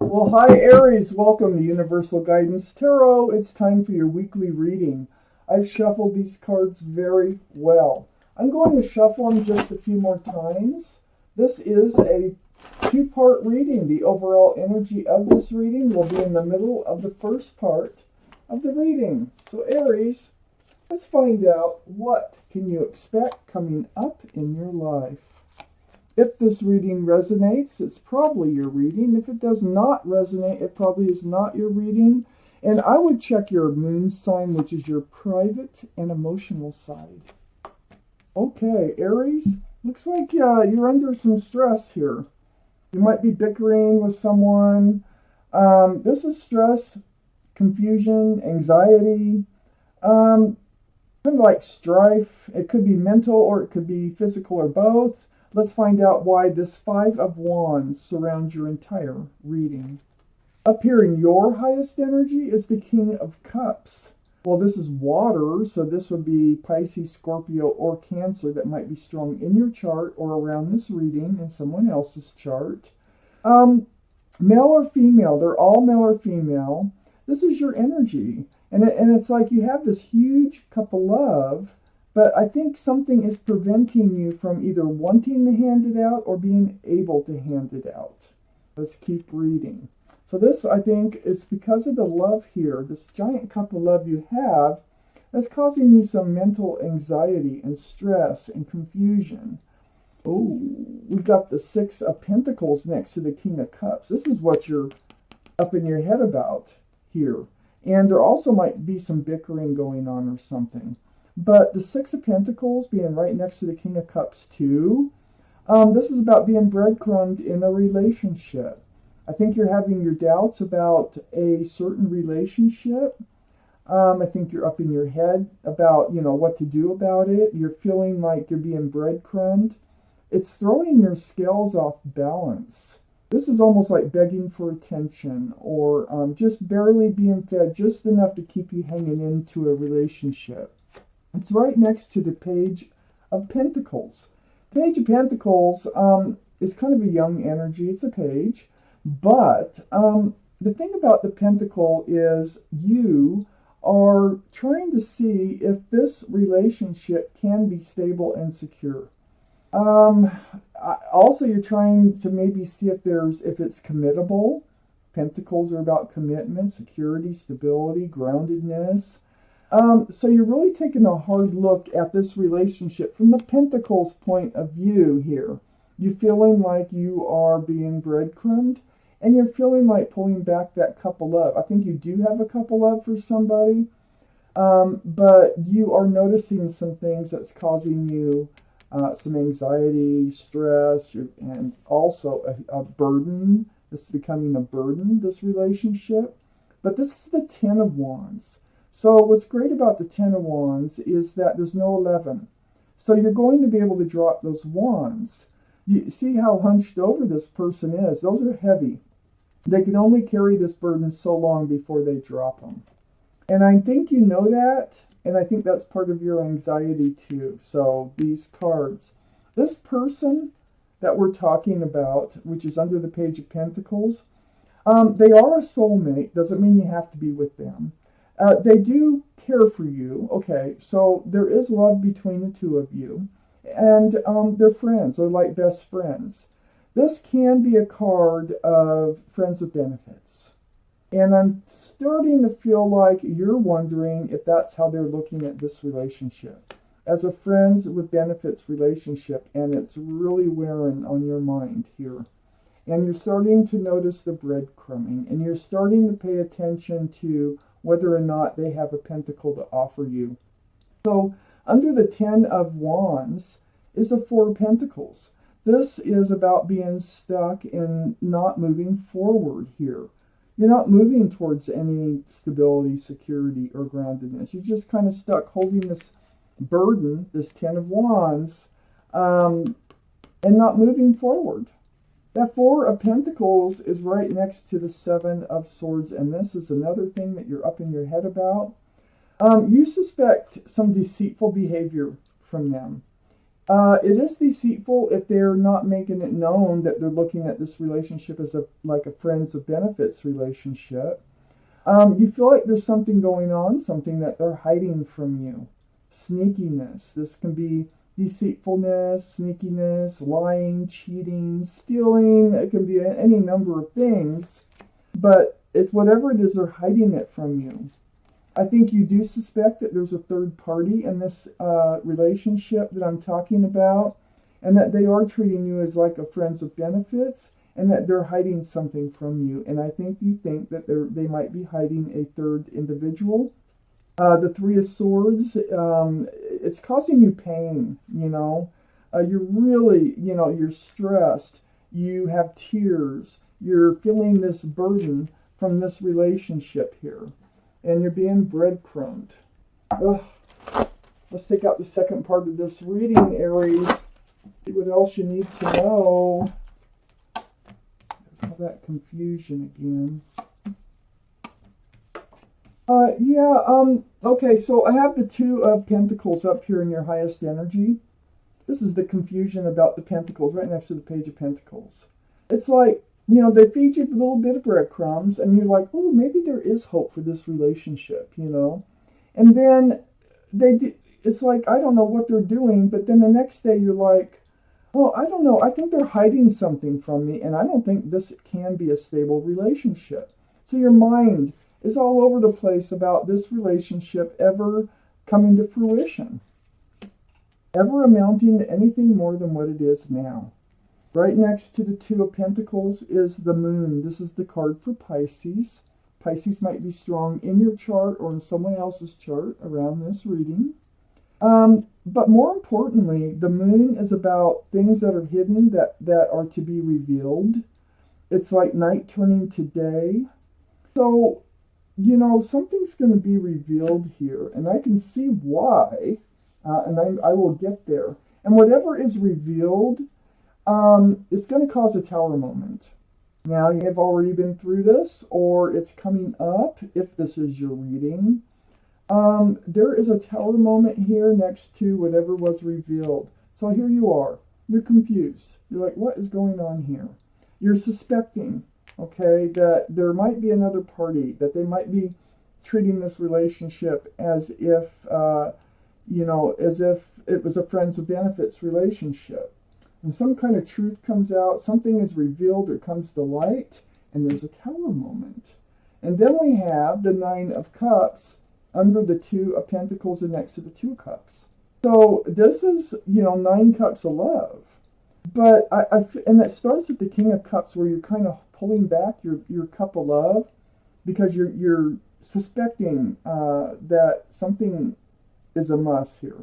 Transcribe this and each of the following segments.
Well, hi Aries, welcome to Universal Guidance Tarot. It's time for your weekly reading. I've shuffled these cards very well. I'm going to shuffle them just a few more times. This is a two-part reading. The overall energy of this reading will be in the middle of the first part of the reading. So Aries, let's find out what can you expect coming up in your life. If this reading resonates, it's probably your reading. If it does not resonate, it probably is not your reading. And I would check your moon sign, which is your private and emotional side. Okay, Aries, looks like you're under some stress here. You might be bickering with someone. This is stress, confusion, anxiety, kind of like strife. It could be mental or it could be physical or both. Let's find out why this Five of Wands surrounds your entire reading. Up here in your highest energy is the King of Cups. Well, this is water, so this would be Pisces, Scorpio, or Cancer that might be strong in your chart or around this reading in someone else's chart. Male or female, they're all male or female. This is your energy. And it's like you have this huge cup of love, but I think something is preventing you from either wanting to hand it out or being able to hand it out. Let's keep reading. So this, I think, is because of the love here, this giant cup of love you have, that's causing you some mental anxiety and stress and confusion. Oh, we've got the Six of Pentacles next to the King of Cups. This is what you're up in your head about here. And there also might be some bickering going on or something. But the Six of Pentacles being right next to the King of Cups too, this is about being breadcrumbed in a relationship. I think you're having your doubts about a certain relationship. I think you're up in your head about, what to do about it. You're feeling like you're being breadcrumbed. It's throwing your scales off balance. This is almost like begging for attention or just barely being fed just enough to keep you hanging into a relationship. It's right next to the Page of Pentacles. Page of Pentacles is kind of a young energy. It's a page. But the thing about the Pentacle is you are trying to see if this relationship can be stable and secure. Also, you're trying to maybe see if it's committable. Pentacles are about commitment, security, stability, groundedness. So you're really taking a hard look at this relationship from the Pentacles point of view here. You're feeling like you are being breadcrumbed, and you're feeling like pulling back that cup of love. I think you do have a cup of love for somebody, but you are noticing some things that's causing you some anxiety, stress, and also a burden. This is becoming a burden, this relationship. But this is the Ten of Wands. So what's great about the Ten of Wands is that there's no 11. So you're going to be able to drop those wands. You see how hunched over this person is. Those are heavy. They can only carry this burden so long before they drop them. And I think you know that, and I think that's part of your anxiety too. So these cards. This person that we're talking about, which is under the Page of Pentacles, they are a soulmate. Doesn't mean you have to be with them. They do care for you. Okay, so there is love between the two of you. And they're friends. They're like best friends. This can be a card of friends with benefits. And I'm starting to feel like you're wondering if that's how they're looking at this relationship. As a friends with benefits relationship. And it's really wearing on your mind here. And you're starting to notice the breadcrumbing. And you're starting to pay attention to whether or not they have a pentacle to offer you. So under the Ten of Wands is the Four of Pentacles. This is about being stuck and not moving forward here. You're not moving towards any stability, security, or groundedness. You're just kind of stuck holding this burden, this Ten of Wands, and not moving forward. That Four of Pentacles is right next to the Seven of Swords, and this is another thing that you're up in your head about. You suspect some deceitful behavior from them. It is deceitful if they're not making it known that they're looking at this relationship as like a friends with benefits relationship. You feel like there's something going on, something that they're hiding from you. Sneakiness. This can be deceitfulness, sneakiness, lying, cheating, stealing. It can be any number of things, but it's whatever it is, they're hiding it from you. I think you do suspect that there's a third party in this relationship that I'm talking about, and that they are treating you as like a friends with benefits, and that they're hiding something from you. And I think you think that they might be hiding a third individual. The Three of Swords, it's causing you pain, you know. You're really, you know, you're stressed. You have tears. You're feeling this burden from this relationship here. And you're being breadcrumbed. Ugh. Let's take out the second part of this reading, Aries. See what else you need to know. There's all that confusion again. Okay, so I have the Two of Pentacles up here in your highest energy. This is the confusion about the Pentacles, right next to the Page of Pentacles. It's like, you know, they feed you a little bit of breadcrumbs, and you're like, oh, maybe there is hope for this relationship, you know? And then it's like, I don't know what they're doing, but then the next day you're like, well, I don't know, I think they're hiding something from me, and I don't think this can be a stable relationship. So your mind is all over the place about this relationship ever coming to fruition, ever amounting to anything more than what it is now. Right next to the Two of Pentacles is the Moon. This is the card for Pisces. Pisces might be strong in your chart or in someone else's chart around this reading. But more importantly, the Moon is about things that are hidden that are to be revealed. It's like night turning to day. So, you know, something's going to be revealed here, and I can see why, and I will get there. And whatever is revealed, it's going to cause a tower moment. Now, you have already been through this, or it's coming up if this is your reading. There is a tower moment here next to whatever was revealed. So here you are. You're confused. You're like, what is going on here? You're suspecting, okay, that there might be another party, that they might be treating this relationship as if, you know, as if it was a friends with benefits relationship. And some kind of truth comes out, something is revealed or comes to light, and there's a tower moment. And then we have the Nine of Cups under the Two of Pentacles and next to the Two of Cups. So this is, you know, 9 cups of love. But and it starts with the King of Cups, where you're kind of pulling back your cup of love because you're suspecting that something is amiss here.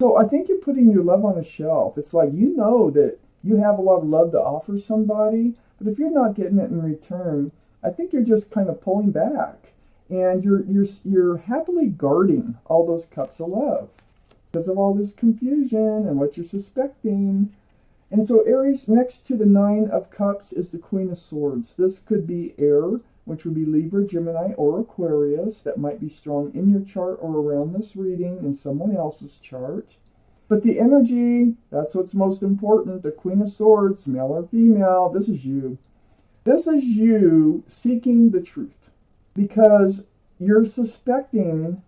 So I think you're putting your love on a shelf. It's like, you know that you have a lot of love to offer somebody, but if you're not getting it in return, I think you're just kind of pulling back, and you're happily guarding all those cups of love because of all this confusion and what you're suspecting. And so Aries, next to the Nine of Cups is the Queen of Swords. This could be air, which would be Libra, Gemini, or Aquarius. That might be strong in your chart or around this reading in someone else's chart. But the energy, that's what's most important. The Queen of Swords, male or female, this is you. This is you seeking the truth because you're suspecting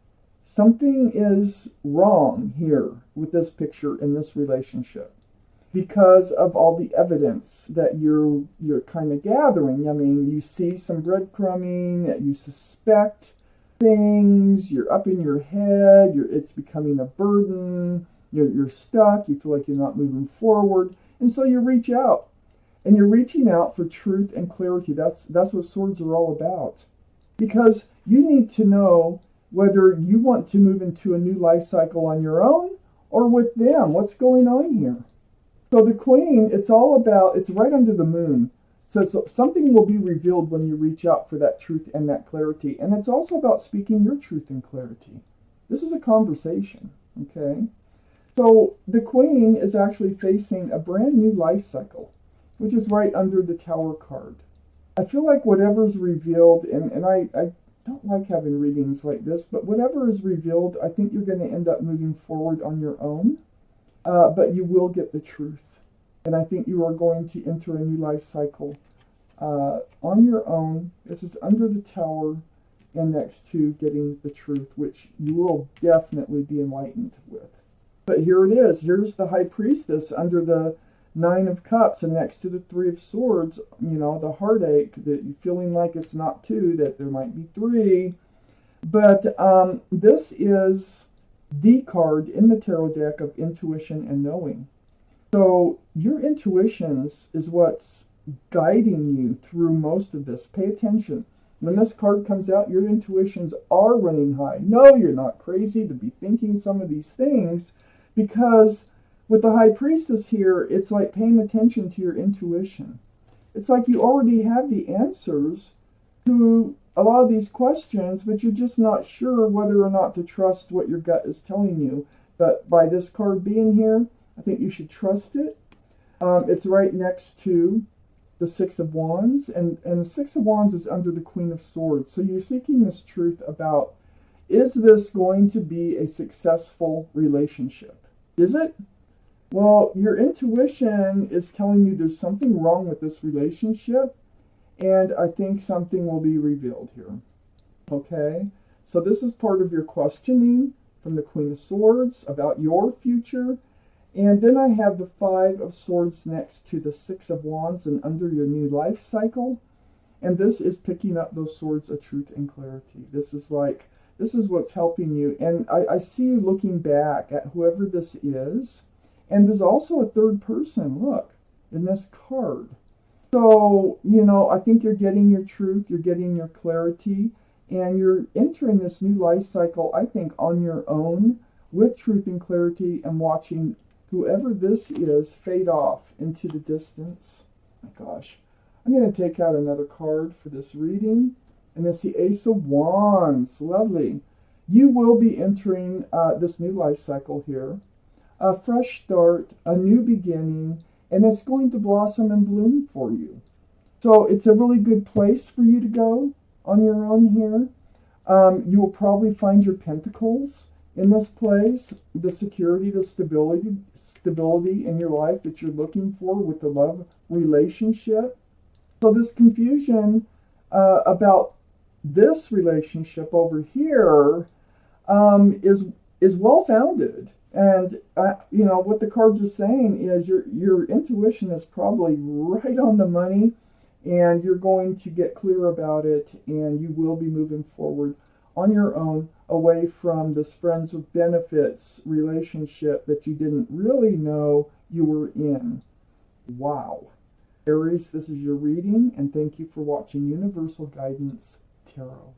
something is wrong here with this picture in this relationship, because of all the evidence that you're kind of gathering. I mean, you see some breadcrumbing, you suspect things, you're up in your head, it's becoming a burden, you're stuck, you feel like you're not moving forward, and so you reach out. And you're reaching out for truth and clarity. That's what swords are all about. Because you need to know whether you want to move into a new life cycle on your own or with them. What's going on here? So the Queen, it's all about, it's right under the Moon. So something will be revealed when you reach out for that truth and that clarity. And it's also about speaking your truth and clarity. This is a conversation, okay? So the Queen is actually facing a brand new life cycle, which is right under the Tower card. I feel like whatever's revealed, and I don't like having readings like this, but whatever is revealed, I think you're going to end up moving forward on your own. but you will get the truth. And I think you are going to enter a new life cycle on your own. This is under the tower and next to getting the truth, which you will definitely be enlightened with. But here it is. Here's the high priestess under the Nine of Cups, and next to the Three of Swords, you know, the heartache that you're feeling like it's not two, that there might be three. But this is the card in the tarot deck of intuition and knowing. So your intuitions is what's guiding you through most of this. Pay attention. When this card comes out, your intuitions are running high. No, you're not crazy to be thinking some of these things, because with the High Priestess here, it's like paying attention to your intuition. It's like you already have the answers to a lot of these questions, but you're just not sure whether or not to trust what your gut is telling you. But by this card being here, I think you should trust it. It's right next to the Six of Wands, and the Six of Wands is under the Queen of Swords. So you're seeking this truth about, is this going to be a successful relationship? Is it? Well, your intuition is telling you there's something wrong with this relationship, and I think something will be revealed here. Okay? So this is part of your questioning from the Queen of Swords about your future. And then I have the Five of Swords next to the Six of Wands and under your new life cycle. And this is picking up those swords of truth and clarity. This is what's helping you. And I see you looking back at whoever this is. And there's also a third person, look, in this card. So, you know, I think you're getting your truth, you're getting your clarity, and you're entering this new life cycle, I think, on your own with truth and clarity, and watching whoever this is fade off into the distance. Oh my gosh. I'm going to take out another card for this reading, and it's the Ace of Wands. Lovely. You will be entering this new life cycle here. A fresh start, a new beginning, and it's going to blossom and bloom for you. So it's a really good place for you to go on your own here. You will probably find your pentacles in this place, the security, the stability in your life that you're looking for with the love relationship. So this confusion about this relationship over here is well founded. And you know what the cards are saying is your intuition is probably right on the money, and you're going to get clear about it, and you will be moving forward on your own, away from this friends with benefits relationship that you didn't really know you were in. Wow. Aries, this is your reading, and thank you for watching Universal Guidance Tarot.